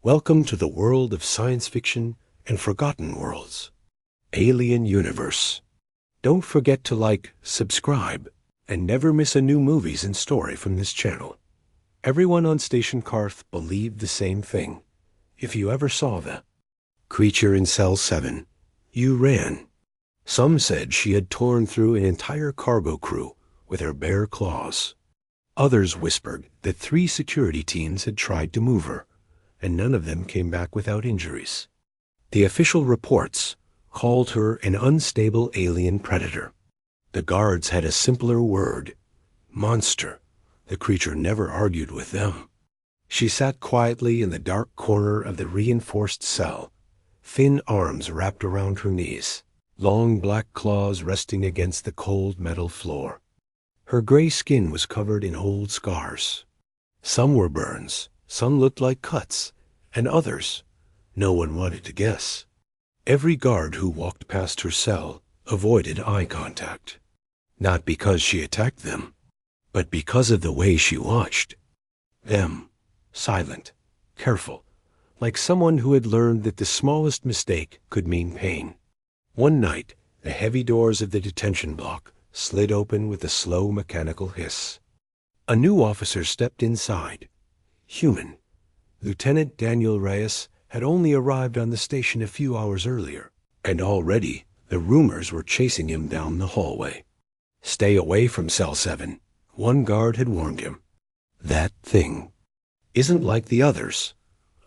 Welcome to the world of science fiction and forgotten worlds. Alien Universe. Don't forget to like, subscribe, and never miss a new movies and story from this channel. Everyone on Station Karth believed the same thing. If you ever saw the creature in Cell 7, you ran. Some said she had torn through an entire cargo crew with her bare claws. Others whispered that 3 security teams had tried to move her, and none of them came back without injuries. The official reports called her an unstable alien predator. The guards had a simpler word: monster. The creature never argued with them. She sat quietly in the dark corner of the reinforced cell, thin arms wrapped around her knees, long black claws resting against the cold metal floor. Her gray skin was covered in old scars. Some were burns, some looked like cuts, and others, no one wanted to guess. Every guard who walked past her cell avoided eye contact, not because she attacked them, but because of the way she watched them, silent, careful, like someone who had learned that the smallest mistake could mean pain. One night, the heavy doors of the detention block slid open with a slow mechanical hiss. A new officer stepped inside. Human. Lieutenant Daniel Reyes had only arrived on the station a few hours earlier, and already the rumors were chasing him down the hallway. Stay away from Cell 7, one guard had warned him. That thing isn't like the others,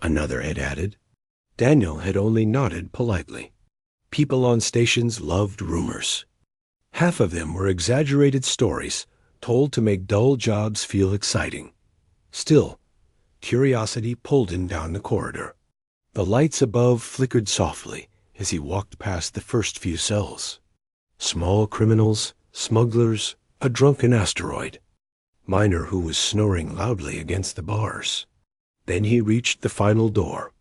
another had added. Daniel had only nodded politely. People on stations loved rumors. Half of them were exaggerated stories told to make dull jobs feel exciting. Still, curiosity pulled him down the corridor. The lights above flickered softly as he walked past the first few cells. Small criminals, smugglers, a drunken asteroid. Miner who was snoring loudly against the bars. Then he reached the final door.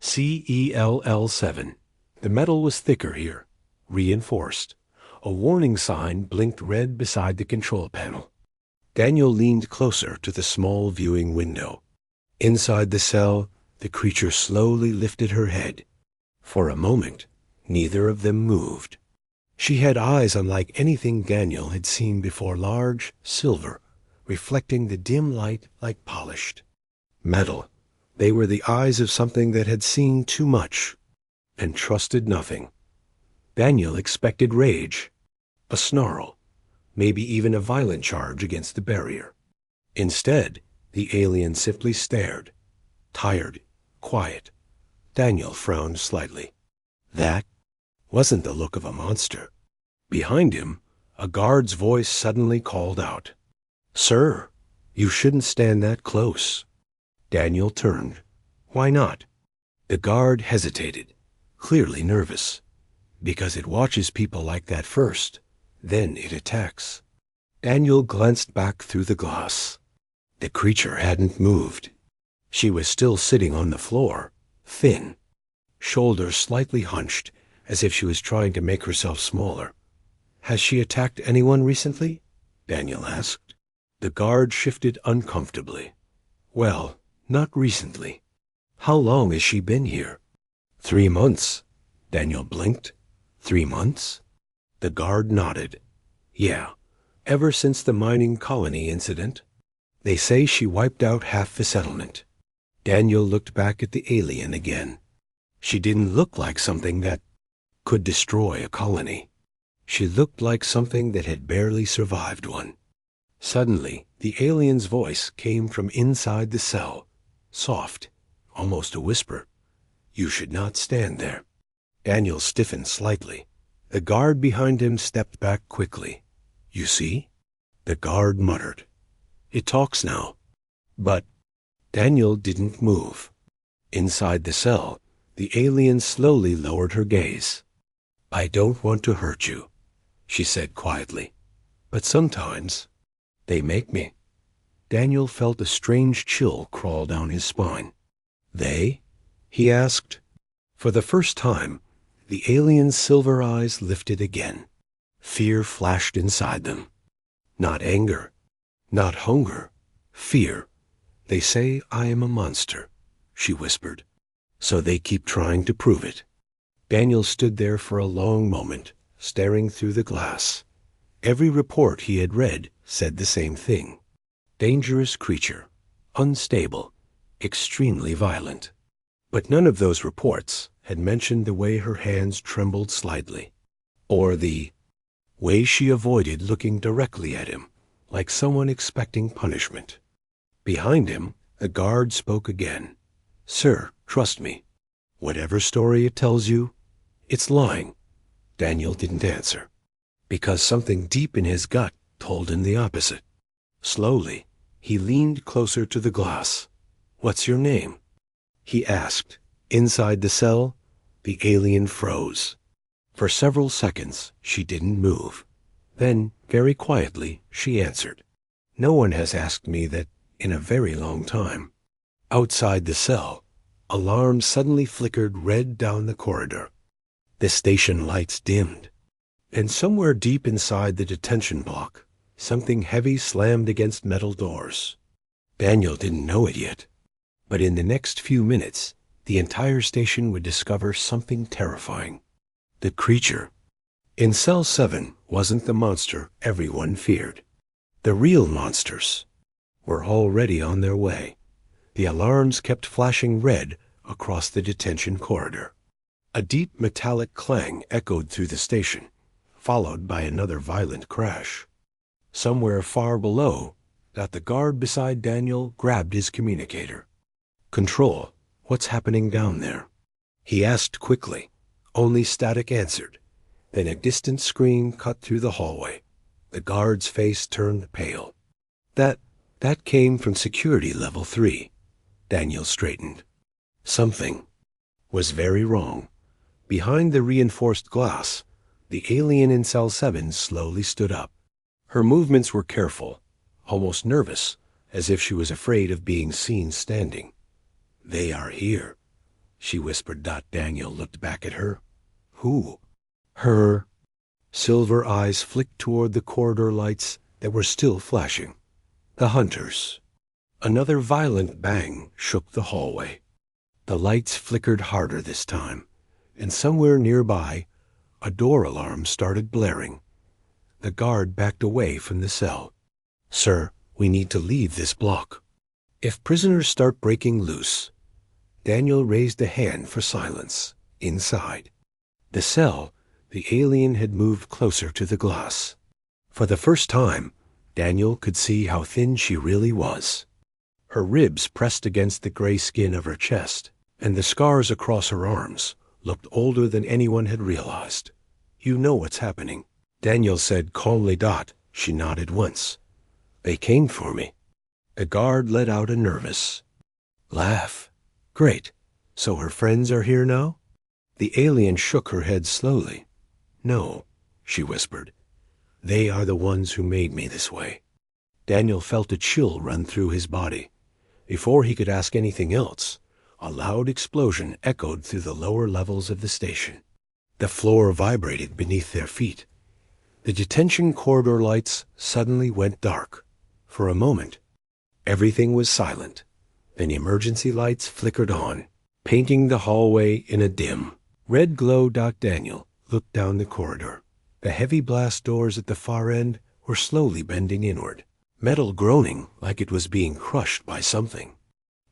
CELL7. The metal was thicker here, reinforced. A warning sign blinked red beside the control panel. Daniel leaned closer to the small viewing window. Inside the cell, the creature slowly lifted her head. For a moment, neither of them moved. She had eyes unlike anything Daniel had seen before, large, silver, reflecting the dim light like polished metal. They were the eyes of something that had seen too much and trusted nothing. Daniel expected rage, a snarl, maybe even a violent charge against the barrier. Instead, the alien simply stared, tired, quiet. Daniel frowned slightly. That wasn't the look of a monster. Behind him, a guard's voice suddenly called out, "Sir, you shouldn't stand that close." Daniel turned. Why not? The guard hesitated, clearly nervous. Because it watches people like that first, then it attacks. Daniel glanced back through the glass. The creature hadn't moved. She was still sitting on the floor, thin, shoulders slightly hunched, as if she was trying to make herself smaller. Has she attacked anyone recently? Daniel asked. The guard shifted uncomfortably. Well, not recently. How long has she been here? 3 months. Daniel blinked. 3 months? The guard nodded. Yeah, ever since the mining colony incident. They say she wiped out half the settlement. Daniel looked back at the alien again. She didn't look like something that could destroy a colony. She looked like something that had barely survived one. Suddenly, the alien's voice came from inside the cell, soft, almost a whisper. You should not stand there. Daniel stiffened slightly. The guard behind him stepped back quickly. You see? The guard muttered. It talks now. But Daniel didn't move. Inside the cell, the alien slowly lowered her gaze. I don't want to hurt you, she said quietly. But sometimes they make me. Daniel felt a strange chill crawl down his spine. They? He asked. For the first time, the alien's silver eyes lifted again. Fear flashed inside them. Not anger, not hunger, fear. They say I am a monster, she whispered. So they keep trying to prove it. Daniel stood there for a long moment, staring through the glass. Every report he had read said the same thing. Dangerous creature, unstable, extremely violent. But none of those reports had mentioned the way her hands trembled slightly, or the way she avoided looking directly at him, like someone expecting punishment. Behind him, a guard spoke again. "Sir, trust me. Whatever story it tells you, it's lying." Daniel didn't answer, because something deep in his gut told him the opposite. Slowly, he leaned closer to the glass. "What's your name?" he asked. Inside the cell, the alien froze. For several seconds, she didn't move. Then, very quietly, she answered. "No one has asked me that in a very long time." Outside the cell, alarms suddenly flickered red down the corridor. The station lights dimmed, and somewhere deep inside the detention block, something heavy slammed against metal doors. Daniel didn't know it yet, but in the next few minutes, the entire station would discover something terrifying. The creature in Cell 7 wasn't the monster everyone feared. The real monsters were already on their way. The alarms kept flashing red across the detention corridor. A deep metallic clang echoed through the station, followed by another violent crash. Somewhere far below, the guard beside Daniel grabbed his communicator. "Control, what's happening down there?" he asked quickly. Only static answered. Then a distant scream cut through the hallway. The guard's face turned pale. That came from security level 3. Daniel straightened. Something was very wrong. Behind the reinforced glass, the alien in Cell 7 slowly stood up. Her movements were careful, almost nervous, as if she was afraid of being seen standing. "They are here," she whispered. Daniel looked back at her. "Who?" "Her." Silver eyes flicked toward the corridor lights that were still flashing. "The hunters." Another violent bang shook the hallway. The lights flickered harder this time, and somewhere nearby, a door alarm started blaring. The guard backed away from the cell. "Sir, we need to leave this block. If prisoners start breaking loose." Daniel raised a hand for silence. Inside the cell, the alien had moved closer to the glass. For the first time, Daniel could see how thin she really was. Her ribs pressed against the gray skin of her chest, and the scars across her arms looked older than anyone had realized. "You know what's happening," Daniel said calmly. She nodded once. "They came for me." The guard let out a nervous laugh. "Great. So her friends are here now?" The alien shook her head slowly. "No," she whispered. "They are the ones who made me this way." Daniel felt a chill run through his body. Before he could ask anything else, a loud explosion echoed through the lower levels of the station. The floor vibrated beneath their feet. The detention corridor lights suddenly went dark. For a moment, everything was silent. Then emergency lights flickered on, painting the hallway in a dim red glow. Daniel looked down the corridor. The heavy blast doors at the far end were slowly bending inward, metal groaning like it was being crushed by something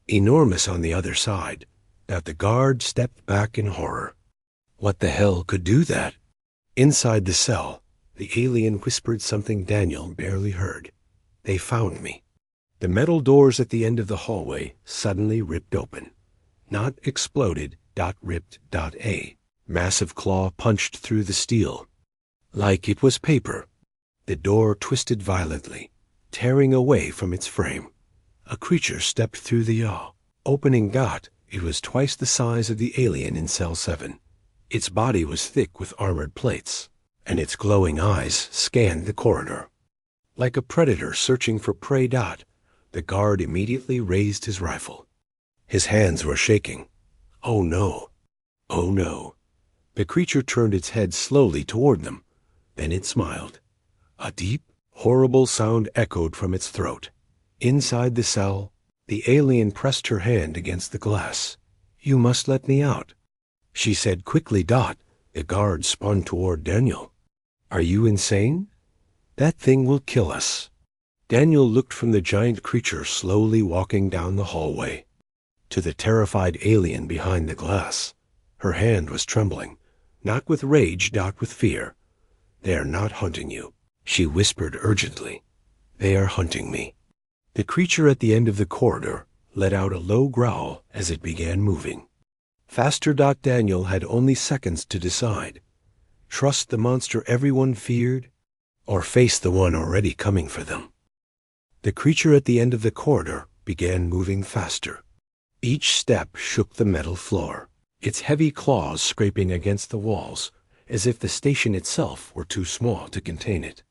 enormous on the other side. The guard stepped back in horror. What the hell could do that? Inside the cell, the alien whispered something Daniel barely heard. "They found me." The metal doors at the end of the hallway suddenly ripped open. Not exploded. Ripped. A massive claw punched through the steel like it was paper. The door twisted violently, tearing away from its frame. A creature stepped through the opening. It was twice the size of the alien in Cell 7. Its body was thick with armored plates, and its glowing eyes scanned the corridor like a predator searching for prey. The guard immediately raised his rifle. His hands were shaking. "Oh no. Oh no." The creature turned its head slowly toward them. Then it smiled. A deep, horrible sound echoed from its throat. Inside the cell, the alien pressed her hand against the glass. You must let me out, she said quickly. The guard spun toward Daniel. Are you insane? That thing will kill us. Daniel looked from the giant creature slowly walking down the hallway to the terrified alien behind the glass. Her hand was trembling, not with rage, with fear. They are not hunting you, she whispered urgently. They are hunting me. The creature at the end of the corridor let out a low growl as it began moving. Faster. Daniel had only seconds to decide. Trust the monster everyone feared, or face the one already coming for them. The creature at the end of the corridor began moving faster. Each step shook the metal floor, its heavy claws scraping against the walls, as if the station itself were too small to contain it.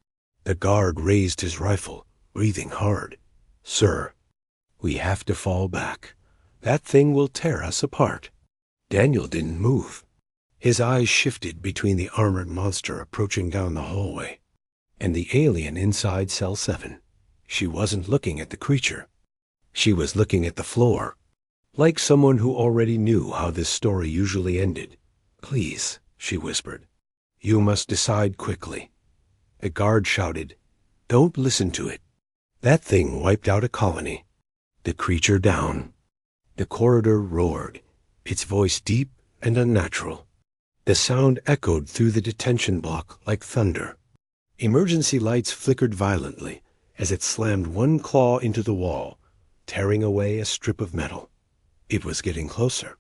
The guard raised his rifle, breathing hard. Sir, we have to fall back. That thing will tear us apart. Daniel didn't move. His eyes shifted between the armored monster approaching down the hallway and the alien inside cell 7. She wasn't looking at the creature. She was looking at the floor, like someone who already knew how this story usually ended. Please, she whispered. You must decide quickly. A guard shouted, Don't listen to it. That thing wiped out a colony. The creature down. The corridor roared, its voice deep and unnatural. The sound echoed through the detention block like thunder. Emergency lights flickered violently as it slammed one claw into the wall, tearing away a strip of metal. It was getting closer.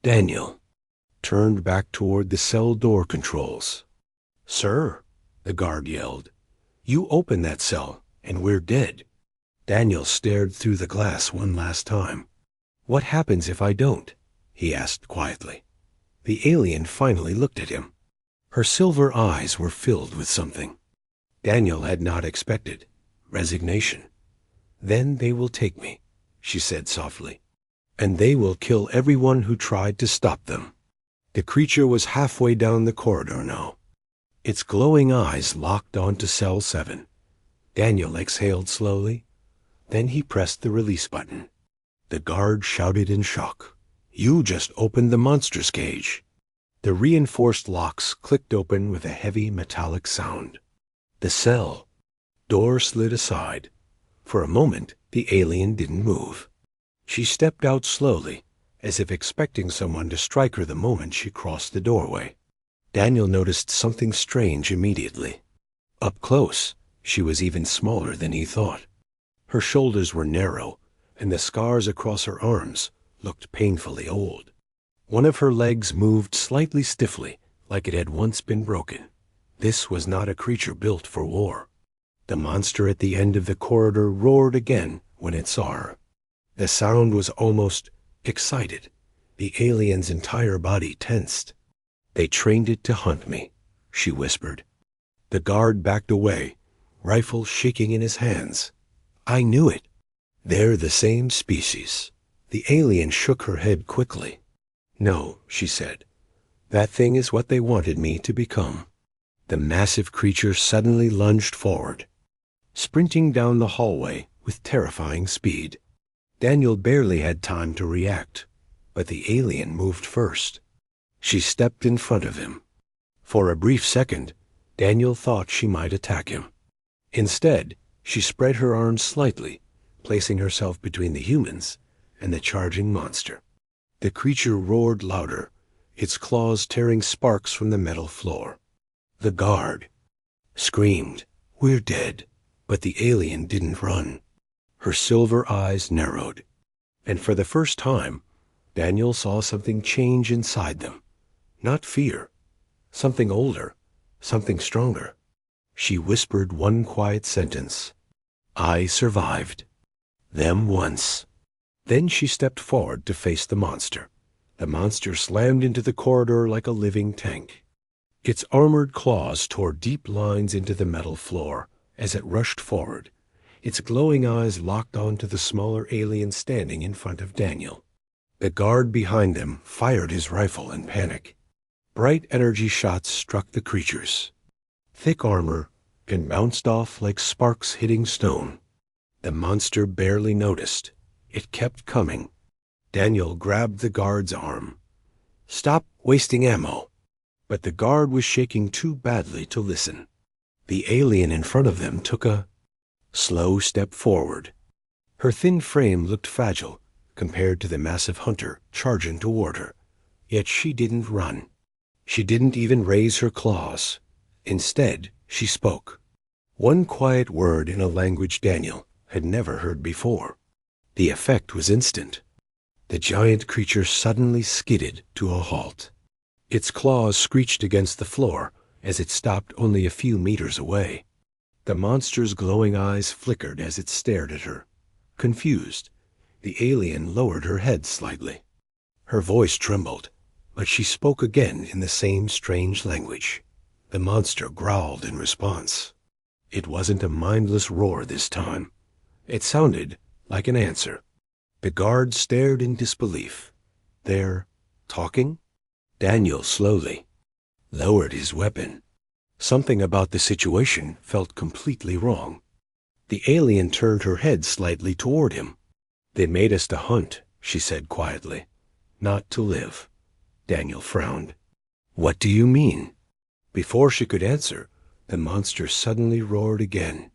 Daniel turned back toward the cell door controls. Sir, the guard yelled, you open that cell and we're dead. Daniel stared through the glass one last time. What happens if I don't? He asked quietly. The alien finally looked at him. Her silver eyes were filled with something Daniel had not expected. Resignation. Then they will take me, she said softly, and they will kill everyone who tried to stop them. The creature was halfway down the corridor now. Its glowing eyes locked onto cell 7. Daniel exhaled slowly. Then he pressed the release button. The guard shouted in shock. You just opened the monster's cage. The reinforced locks clicked open with a heavy metallic sound. The cell door slid aside. For a moment, the alien didn't move. She stepped out slowly, as if expecting someone to strike her the moment she crossed the doorway. Daniel noticed something strange immediately. Up close, she was even smaller than he thought. Her shoulders were narrow, and the scars across her arms looked painfully old. One of her legs moved slightly stiffly, like it had once been broken. This was not a creature built for war. The monster at the end of the corridor roared again when it saw her. The sound was almost excited. The alien's entire body tensed. They trained it to hunt me, she whispered. The guard backed away, rifle shaking in his hands. I knew it. They're the same species. The alien shook her head quickly. No, she said. That thing is what they wanted me to become. The massive creature suddenly lunged forward, sprinting down the hallway with terrifying speed. Daniel barely had time to react, but the alien moved first. She stepped in front of him. For a brief second, Daniel thought she might attack him. Instead, she spread her arms slightly, placing herself between the humans and the charging monster. The creature roared louder, its claws tearing sparks from the metal floor. The guard screamed, We're dead. But the alien didn't run. Her silver eyes narrowed, and for the first time, Daniel saw something change inside them. Not fear. Something older. Something stronger. She whispered one quiet sentence. I survived. Them once. Then she stepped forward to face the monster. The monster slammed into the corridor like a living tank. Its armored claws tore deep lines into the metal floor as it rushed forward. Its glowing eyes locked onto the smaller alien standing in front of Daniel. The guard behind them fired his rifle in panic. Bright energy shots struck the creatures. Thick armor and bounced off like sparks hitting stone. The monster barely noticed. It kept coming. Daniel grabbed the guard's arm. "Stop wasting ammo." But the guard was shaking too badly to listen. The alien in front of them took a slow step forward. Her thin frame looked fragile compared to the massive hunter charging toward her. Yet she didn't run. She didn't even raise her claws. Instead, she spoke. One quiet word in a language Daniel had never heard before. The effect was instant. The giant creature suddenly skidded to a halt. Its claws screeched against the floor as it stopped only a few meters away. The monster's glowing eyes flickered as it stared at her. Confused, the alien lowered her head slightly. Her voice trembled, but she spoke again in the same strange language. The monster growled in response. It wasn't a mindless roar this time. It sounded like an answer. The guard stared in disbelief. "They're talking?" Daniel slowly lowered his weapon. Something about the situation felt completely wrong. The alien turned her head slightly toward him. "They made us to hunt," she said quietly, "not to live." Daniel frowned. "What do you mean?" Before she could answer, the monster suddenly roared again.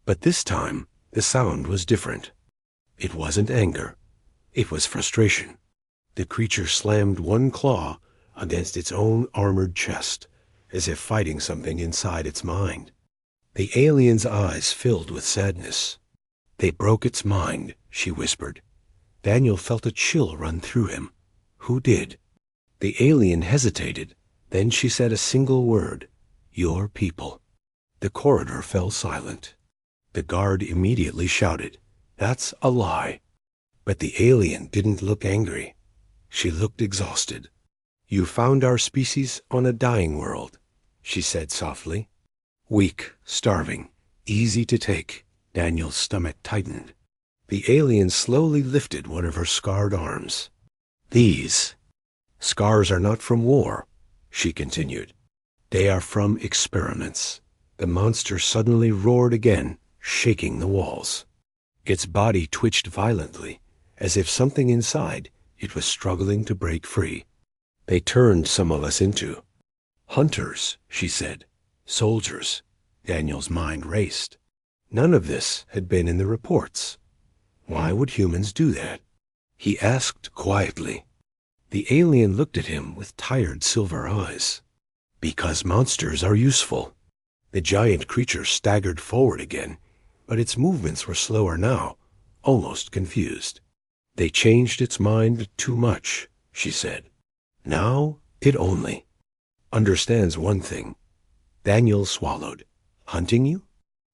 But this time, the sound was different. It wasn't anger. It was frustration. The creature slammed one claw against its own armored chest, as if fighting something inside its mind. The alien's eyes filled with sadness. "They broke its mind," she whispered. Daniel felt a chill run through him. "Who did?" The alien hesitated. Then she said a single word. "Your people." The corridor fell silent. The guard immediately shouted, "That's a lie." But the alien didn't look angry. She looked exhausted. "You found our species on a dying world," she said softly. Weak, starving, easy to take. Daniel's stomach tightened. The alien slowly lifted one of her scarred arms. "These scars are not from war," she continued. "They are from experiments." The monster suddenly roared again, shaking the walls. Its body twitched violently, as if something inside it was struggling to break free. "They turned some of us into hunters," she said. "Soldiers." Daniel's mind raced. None of this had been in the reports. Why would humans do that? He asked quietly. The alien looked at him with tired silver eyes. "Because monsters are useful." The giant creature staggered forward again, but its movements were slower now, almost confused. "They changed its mind too much," she said. "Now it only understands one thing." Daniel swallowed. "Hunting you?"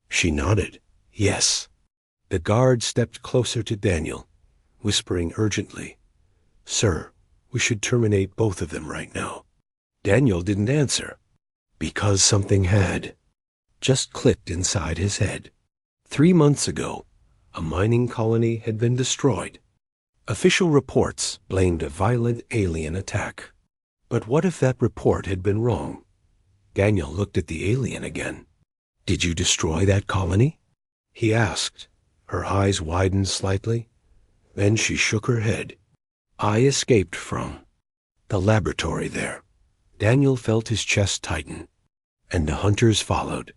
She nodded. "Yes." The guard stepped closer to Daniel, whispering urgently, "Sir, we should terminate both of them right now." Daniel didn't answer, because something had just clicked inside his head. 3 months ago, a mining colony had been destroyed. Official reports blamed a violent alien attack. But what if that report had been wrong? Daniel looked at the alien again. "Did you destroy that colony?" he asked. Her eyes widened slightly. Then she shook her head. "I escaped from the laboratory there." Daniel felt his chest tighten, and the hunters followed.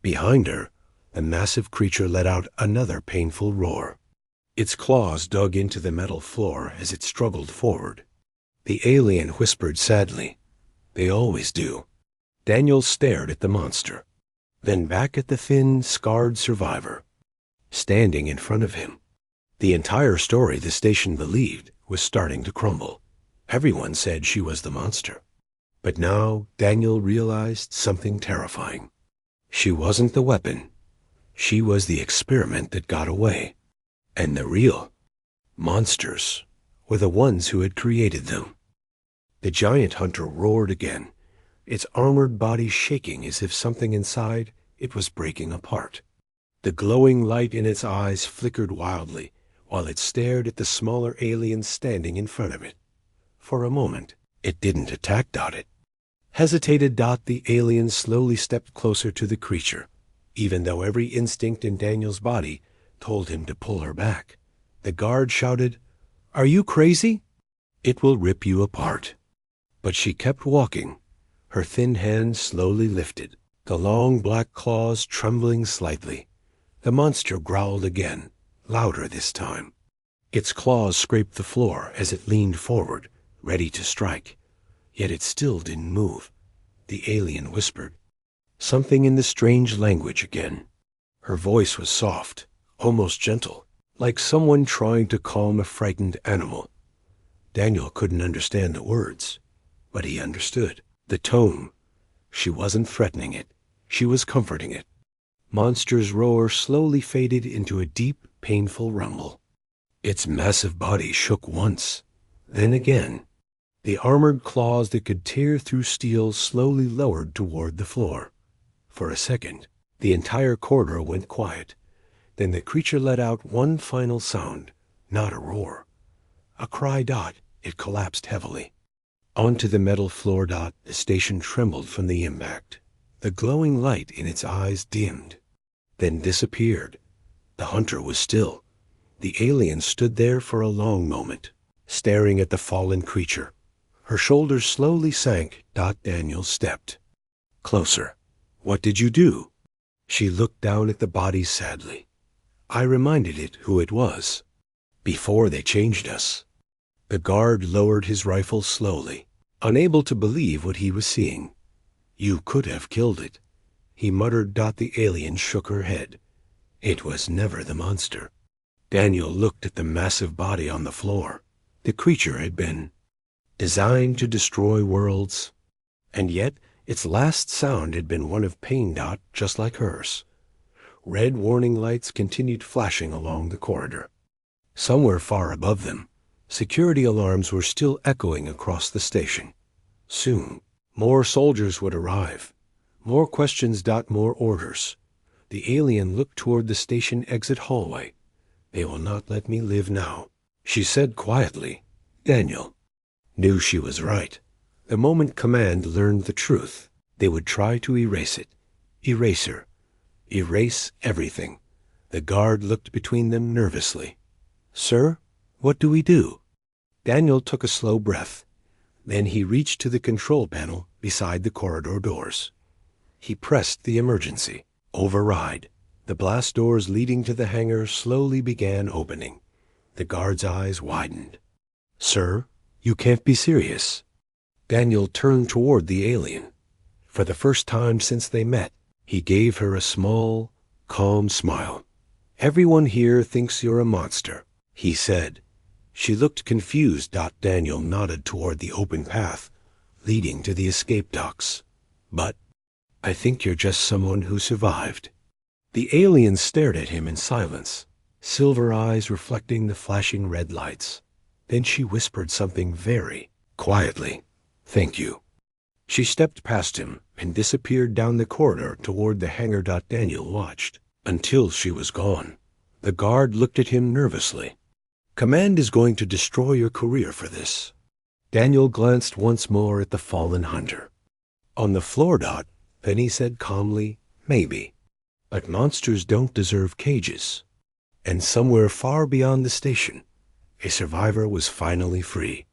Behind her, the massive creature let out another painful roar. Its claws dug into the metal floor as it struggled forward. The alien whispered sadly, "They always do." Daniel stared at the monster, then back at the thin, scarred survivor, standing in front of him. The entire story the station believed was starting to crumble. Everyone said she was the monster. But now Daniel realized something terrifying. She wasn't the weapon. She was the experiment that got away. And the real monsters were the ones who had created them. The giant hunter roared again, its armored body shaking as if something inside it was breaking apart. The glowing light in its eyes flickered wildly while it stared at the smaller alien standing in front of it. For a moment, it didn't attack Dot. Hesitated Dot, the alien slowly stepped closer to the creature, even though every instinct in Daniel's body told him to pull her back. The guard shouted, Are you crazy? It will rip you apart. But she kept walking, her thin hands slowly lifted, the long black claws trembling slightly. The monster growled again, louder this time. Its claws scraped the floor as it leaned forward, ready to strike. Yet it still didn't move. The alien whispered something in the strange language again. Her voice was soft, almost gentle, like someone trying to calm a frightened animal. Daniel couldn't understand the words, but he understood the tone. She wasn't threatening it. She was comforting it. Monster's roar slowly faded into a deep, painful rumble. Its massive body shook once, then again. The armored claws that could tear through steel slowly lowered toward the floor. For a second, the entire corridor went quiet. Then the creature let out one final sound, not a roar. A cry. It collapsed heavily. Onto the metal floor. The station trembled from the impact. The glowing light in its eyes dimmed, then disappeared. The hunter was still. The alien stood there for a long moment, staring at the fallen creature. Her shoulders slowly sank. Daniel stepped closer. What did you do? She looked down at the body sadly. I reminded it who it was. Before they changed us. The guard lowered his rifle slowly, unable to believe what he was seeing. You could have killed it, he muttered. The alien shook her head. It was never the monster. Daniel looked at the massive body on the floor. The creature had been designed to destroy worlds, and yet its last sound had been one of pain. Just like hers. Red warning lights continued flashing along the corridor. Somewhere far above them, security alarms were still echoing across the station. Soon, more soldiers would arrive. More questions. More orders. The alien looked toward the station exit hallway. They will not let me live now, she said quietly. Daniel knew she was right. The moment command learned the truth, they would try to erase it. Erase her. Erase everything. The guard looked between them nervously. Sir, what do we do? Daniel took a slow breath. Then he reached to the control panel beside the corridor doors. He pressed the emergency. Override. The blast doors leading to the hangar slowly began opening. The guard's eyes widened. Sir, you can't be serious. Daniel turned toward the alien. For the first time since they met, he gave her a small, calm smile. Everyone here thinks you're a monster, he said. She looked confused. Daniel nodded toward the open path leading to the escape docks. But I think you're just someone who survived. The alien stared at him in silence, silver eyes reflecting the flashing red lights. Then she whispered something very quietly. Thank you. She stepped past him and disappeared down the corridor toward the hangar. Daniel watched until she was gone. The guard looked at him nervously. Command is going to destroy your career for this. Daniel glanced once more at the fallen hunter. On the floor. Then he said calmly, maybe. But monsters don't deserve cages. And somewhere far beyond the station, a survivor was finally free.